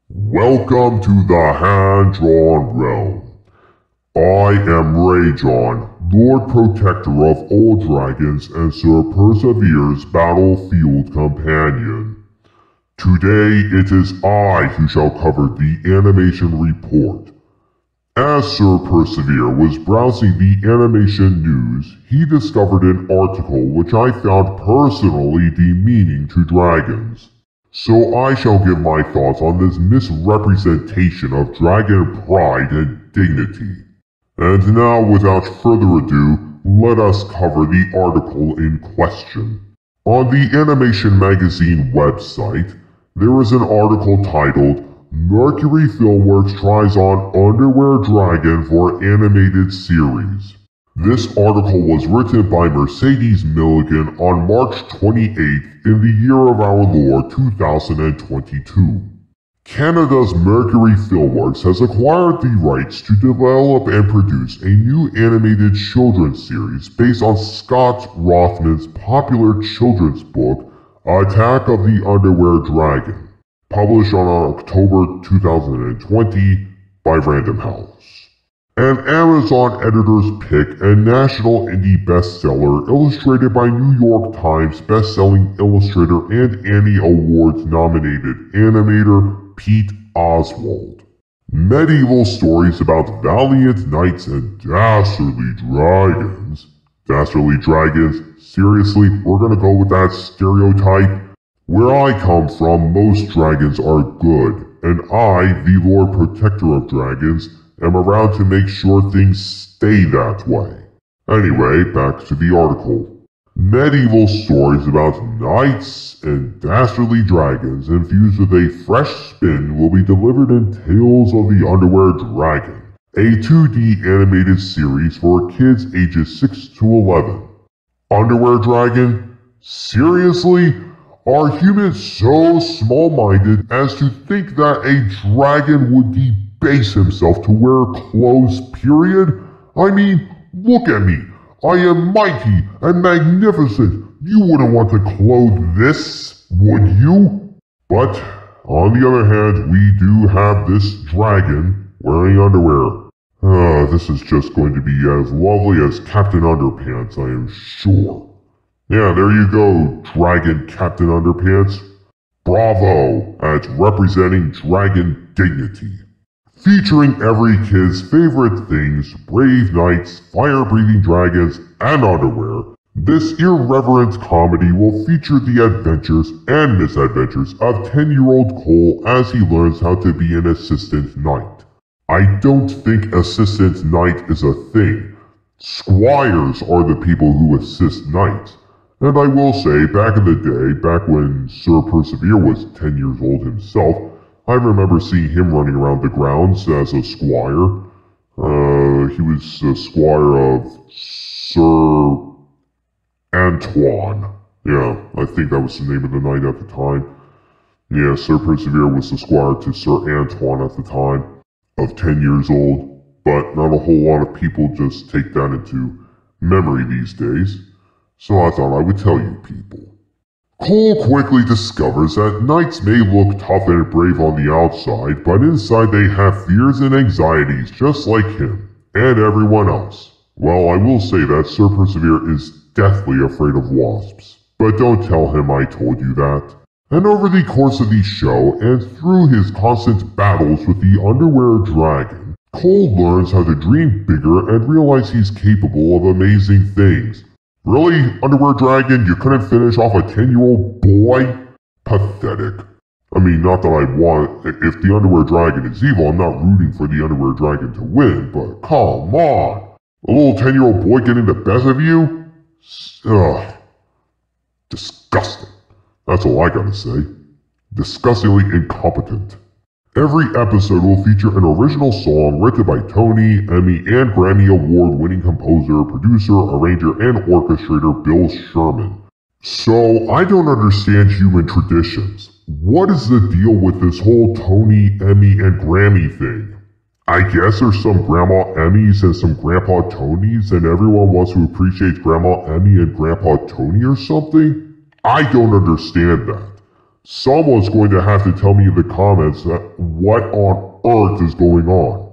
Welcome to the Hand-Drawn Realm. I am Rayjon, Lord Protector of all dragons and Sir Persevere's battlefield companion. Today it is I who shall cover the animation report. As Sir Persevere was browsing the animation news, he discovered an article which I found personally demeaning to dragons. So I shall give my thoughts on this misrepresentation of dragon pride and dignity. And now, without further ado, let us cover the article in question. On the Animation Magazine website, there is an article titled, Mercury Filmworks tries on Underwear Dragon for Animated Series. This article was written by Mercedes Milligan on March 28th in the year of our Lord 2022. Canada's Mercury Filmworks has acquired the rights to develop and produce a new animated children's series based on Scott Rothman's popular children's book, Attack of the Underwear Dragon, published on October 2020 by Random House. An Amazon editor's pick and national indie bestseller illustrated by New York Times bestselling illustrator and Annie Awards-nominated animator Pete Oswald. Medieval stories about valiant knights and dastardly dragons. Dastardly dragons? Seriously, we're gonna go with that stereotype? Where I come from, most dragons are good, and I, the Lord Protector of Dragons, am around to make sure things stay that way. Anyway, back to the article. Medieval stories about knights and dastardly dragons infused with a fresh spin will be delivered in Tales of the Underwear Dragon, a 2D animated series for kids ages 6 to 11. Underwear Dragon? Seriously? Are humans so small-minded as to think that a dragon would debase himself to wear clothes, period? I mean, look at me. I am mighty and magnificent. You wouldn't want to clothe this, would you? But, on the other hand, we do have this dragon wearing underwear. This is just going to be as lovely as Captain Underpants, I am sure. Yeah, there you go, Dragon Captain Underpants. Bravo at representing dragon dignity. Featuring every kid's favorite things, brave knights, fire-breathing dragons, and underwear, this irreverent comedy will feature the adventures and misadventures of 10-year-old Cole as he learns how to be an assistant knight. I don't think assistant knight is a thing. Squires are the people who assist knights. And I will say, back in the day, back when Sir Persevere was 10 years old himself, I remember seeing him running around the grounds as a squire. He was a squire of Sir Antoine. Yeah, I think that was the name of the knight at the time. Yeah, Sir Persevere was the squire to Sir Antoine at the time, of 10 years old. But not a whole lot of people just take that into memory these days. So I thought I would tell you people. Cole quickly discovers that knights may look tough and brave on the outside, but inside they have fears and anxieties just like him, and everyone else. Well, I will say that Sir Persevere is deathly afraid of wasps, but don't tell him I told you that. And over the course of the show, and through his constant battles with the Underwear Dragon, Cole learns how to dream bigger and realize he's capable of amazing things. Really, Underwear Dragon, you couldn't finish off a 10-year-old boy? Pathetic. I mean, not that I want, if the Underwear Dragon is evil, I'm not rooting for the Underwear Dragon to win, but come on. A little 10-year-old boy getting the best of you? Ugh. Disgusting. That's all I gotta say. Disgustingly incompetent. Every episode will feature an original song written by Tony, Emmy, and Grammy Award-winning composer, producer, arranger, and orchestrator Bill Sherman. So, I don't understand human traditions. What is the deal with this whole Tony, Emmy, and Grammy thing? I guess there's some Grandma Emmys and some Grandpa Tonys, and everyone wants to appreciate Grandma Emmy and Grandpa Tony or something? I don't understand that. Someone's going to have to tell me in the comments what on earth is going on.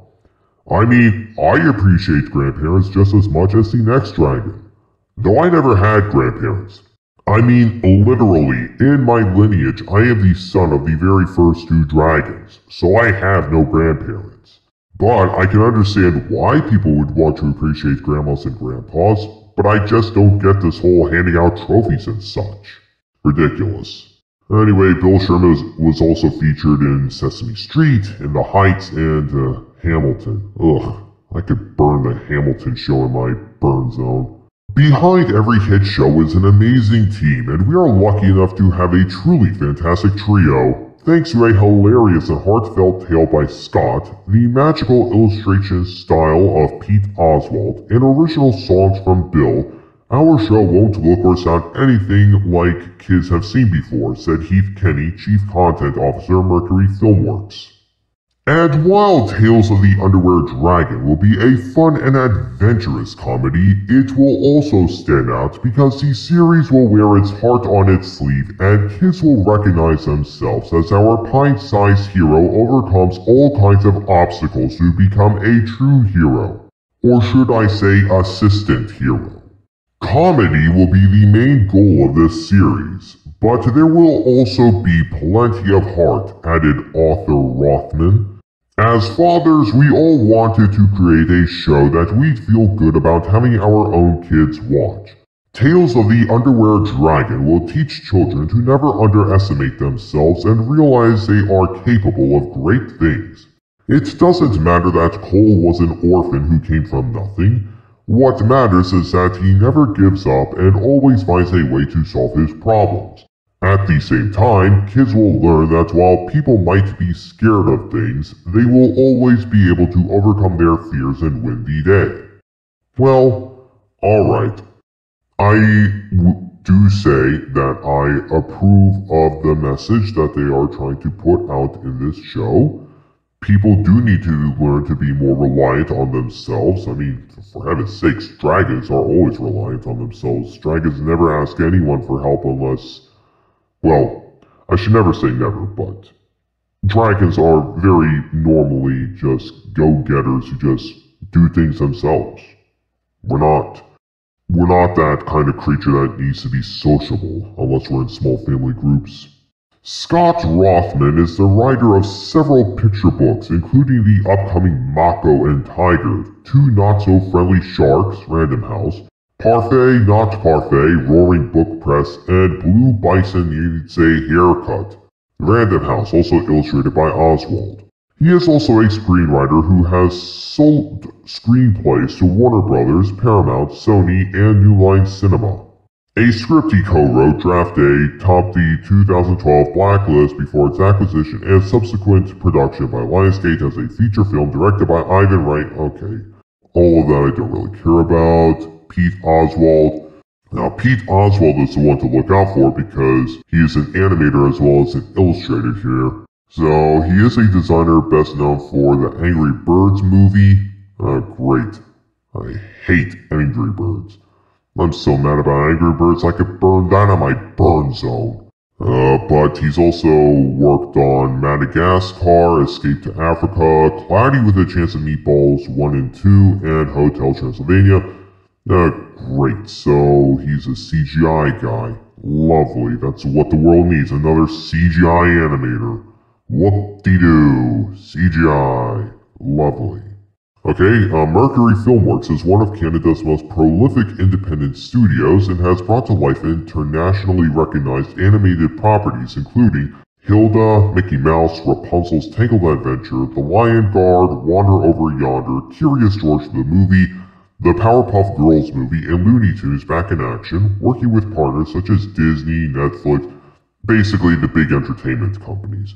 I mean, I appreciate grandparents just as much as the next dragon, though I never had grandparents. I mean, literally, in my lineage, I am the son of the very first two dragons, so I have no grandparents. But I can understand why people would want to appreciate grandmas and grandpas, but I just don't get this whole handing out trophies and such. Ridiculous. Anyway, Bill Sherman was also featured in Sesame Street, In the Heights, and Hamilton. Ugh, I could burn the Hamilton show in my burn zone. Behind every hit show is an amazing team, and we are lucky enough to have a truly fantastic trio, thanks to a hilarious and heartfelt tale by Scott, the magical illustration style of Pete Oswald, and original songs from Bill. Our show won't look or sound anything like kids have seen before, said Heath Kenny, Chief Content Officer, Mercury Filmworks. And while Tales of the Underwear Dragon will be a fun and adventurous comedy, it will also stand out because the series will wear its heart on its sleeve and kids will recognize themselves as our pint-sized hero overcomes all kinds of obstacles to become a true hero. Or should I say assistant hero. Comedy will be the main goal of this series, but there will also be plenty of heart, added author Rothman. As fathers, we all wanted to create a show that we'd feel good about having our own kids watch. Tales of the Underwear Dragon will teach children to never underestimate themselves and realize they are capable of great things. It doesn't matter that Cole was an orphan who came from nothing. What matters is that he never gives up and always finds a way to solve his problems. At the same time, kids will learn that while people might be scared of things, they will always be able to overcome their fears and win the day. Well, alright. I do say that I approve of the message that they are trying to put out in this show. People do need to learn to be more reliant on themselves. I mean, for heaven's sakes, dragons are always reliant on themselves. Dragons never ask anyone for help unless... Well, I should never say never, but dragons are very normally just go-getters who just do things themselves. We're not that kind of creature that needs to be sociable unless we're in small family groups. Scott Rothman is the writer of several picture books, including the upcoming Mako and Tiger, Two Not-So-Friendly Sharks, Random House, Parfait Not Parfait, Roaring Book Press, and Blue Bison Needs a Haircut, Random House, also illustrated by Oswald. He is also a screenwriter who has sold screenplays to Warner Brothers, Paramount, Sony, and New Line Cinema. A script he co-wrote, Draft Day, topped the 2012 Blacklist before its acquisition and subsequent production by Lionsgate as a feature film directed by Ivan Wright. Okay, all of that I don't really care about. Pete Oswald. Now, Pete Oswald is the one to look out for because he is an animator as well as an illustrator here. So, he is a designer best known for the Angry Birds movie. Great. I hate Angry Birds. I'm so mad about Angry Birds I could burn that on my burn zone. But he's also worked on Madagascar, Escape to Africa, Cloudy with a Chance of Meatballs 1 and 2, and Hotel Transylvania. Great, so he's a CGI guy. Lovely, that's what the world needs, another CGI animator. Whoop-de-doo, CGI. Lovely. Okay, Mercury Filmworks is one of Canada's most prolific independent studios and has brought to life internationally recognized animated properties including Hilda, Mickey Mouse, Rapunzel's Tangled Adventure, The Lion Guard, Wander Over Yonder, Curious George the Movie, The Powerpuff Girls movie, and Looney Tunes back in action, working with partners such as Disney, Netflix, basically the big entertainment companies.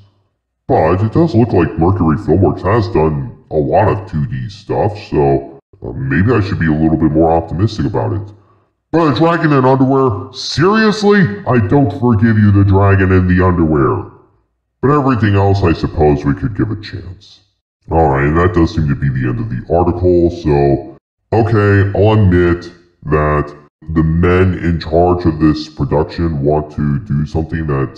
But it does look like Mercury Filmworks has done a lot of 2D stuff, so maybe I should be a little bit more optimistic about it. But a dragon in underwear? Seriously? I don't forgive you the dragon in the underwear. But everything else I suppose we could give a chance. Alright, that does seem to be the end of the article, so... Okay, I'll admit that the men in charge of this production want to do something that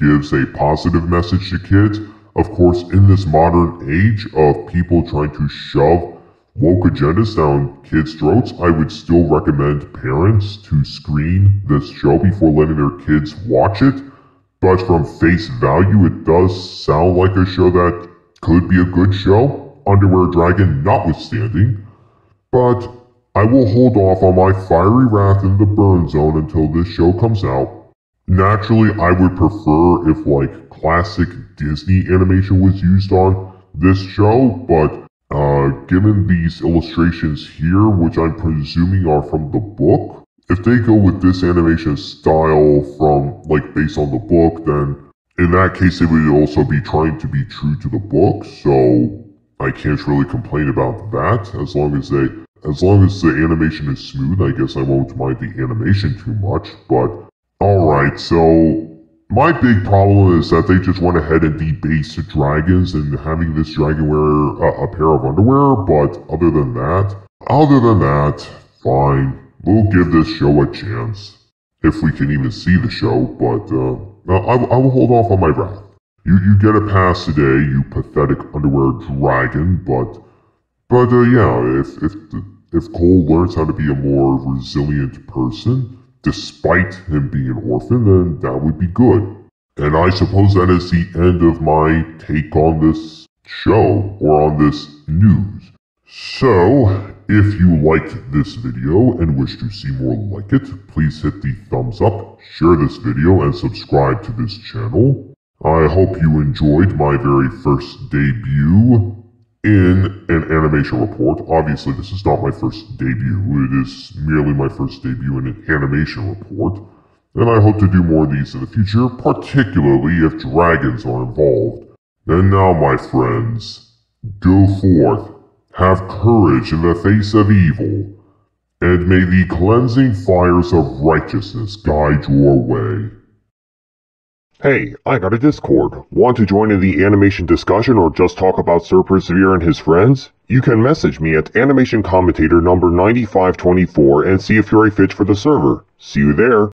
gives a positive message to kids. Of course, in this modern age of people trying to shove woke agendas down kids' throats, I would still recommend parents to screen this show before letting their kids watch it. But from face value, it does sound like a show that could be a good show, Underwear Dragon notwithstanding. But I will hold off on my fiery wrath in the burn zone until this show comes out. Naturally, I would prefer if like classic Disney animation was used on this show, but given these illustrations here, which I'm presuming are from the book, if they go with this animation style from like based on the book, then in that case they would also be trying to be true to the book, so I can't really complain about that. As long as the animation is smooth, I guess I won't mind the animation too much. But alright, so my big problem is that they just went ahead and debased dragons and having this dragon wear a pair of underwear, but other than that, fine. We'll give this show a chance. If we can even see the show, but I will hold off on my wrath. You get a pass today, you pathetic underwear dragon, but yeah, if Cole learns how to be a more resilient person, despite him being an orphan, then that would be good. And I suppose that is the end of my take on this show, or on this news. So, if you liked this video and wish to see more like it, please hit the thumbs up, share this video, and subscribe to this channel. I hope you enjoyed my very first debut in an animation report. Obviously, this is not my first debut. It is merely my first debut in an animation report. And I hope to do more of these in the future, particularly if dragons are involved. And now, my friends, go forth, have courage in the face of evil, and may the cleansing fires of righteousness guide your way. Hey, I got a Discord. Want to join in the animation discussion or just talk about Sir Persevere and his friends? You can message me at animation commentator number 9524 and see if you're a fit for the server. See you there.